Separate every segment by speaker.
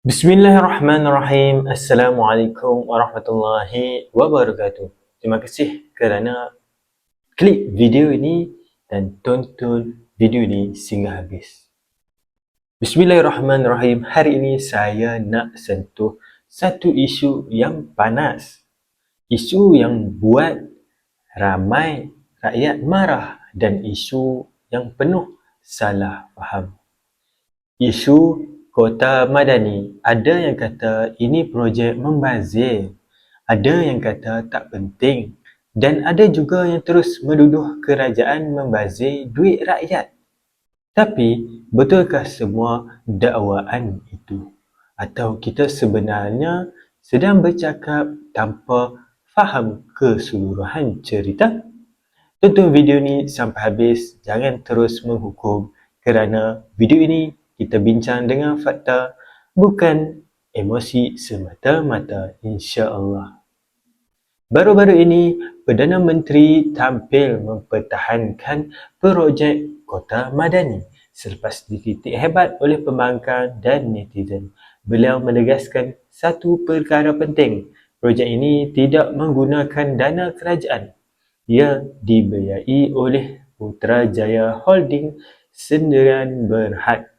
Speaker 1: Bismillahirrahmanirrahim. Assalamualaikum warahmatullahi wabarakatuh. Terima kasih kerana klik video ini dan tonton video ini sehingga habis. Bismillahirrahmanirrahim. Hari ini saya nak sentuh satu isu yang panas. Isu yang buat ramai rakyat marah dan isu yang penuh salah faham. Isu Kota Madani. Ada yang kata ini projek membazir, ada yang kata tak penting, dan ada juga yang terus menuduh kerajaan membazir duit rakyat. Tapi, betulkah semua dakwaan itu? Atau kita sebenarnya sedang bercakap tanpa faham keseluruhan cerita? Tonton video ni sampai habis, jangan terus menghukum kerana video ini kita bincang dengan fakta, bukan emosi semata-mata, insya-Allah. Baru-baru ini, Perdana Menteri tampil mempertahankan projek Kota Madani selepas dikritik hebat oleh pembangkang dan netizen. Beliau menegaskan satu perkara penting, projek ini tidak menggunakan dana kerajaan. Ia dibiayai oleh Putrajaya Holding Sendirian Berhad,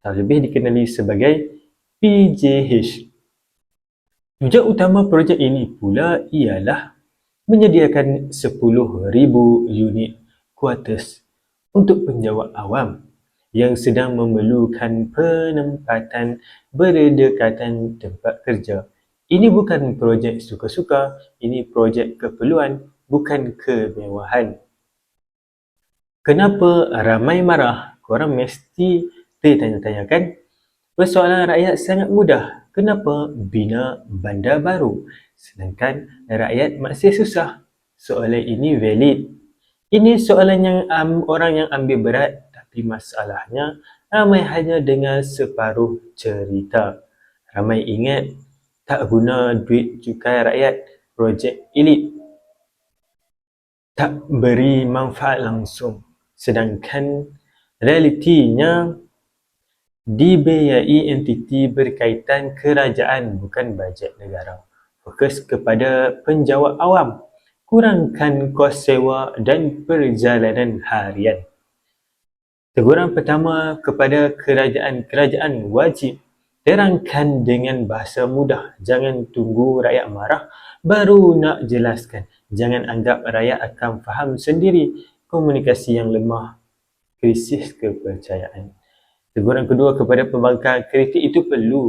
Speaker 1: lebih dikenali sebagai PJH. Tujuan utama projek ini pula ialah menyediakan 10,000 unit kuartus untuk penjawat awam yang sedang memerlukan penempatan berdekatan tempat kerja. Ini bukan projek suka-suka, ini projek keperluan, bukan kemewahan. Kenapa ramai marah? Korang mesti tertanya-tanyakan. Persoalan rakyat sangat mudah. Kenapa bina bandar baru sedangkan rakyat masih susah? Soalan ini valid. Ini soalan yang orang yang ambil berat, tapi masalahnya ramai hanya dengar separuh cerita. Ramai ingat tak guna duit cukai rakyat, projek elit tak beri manfaat langsung. Sedangkan realitinya dibiayai entiti berkaitan kerajaan, bukan bajet negara. Fokus kepada penjawat awam, kurangkan kos sewa dan perjalanan harian. Teguran pertama kepada kerajaan wajib terangkan dengan bahasa mudah. Jangan tunggu rakyat marah baru nak jelaskan. Jangan anggap rakyat akan faham sendiri. Komunikasi yang lemah, krisis kepercayaan. Teguran kedua kepada pembangkang, kritik itu perlu.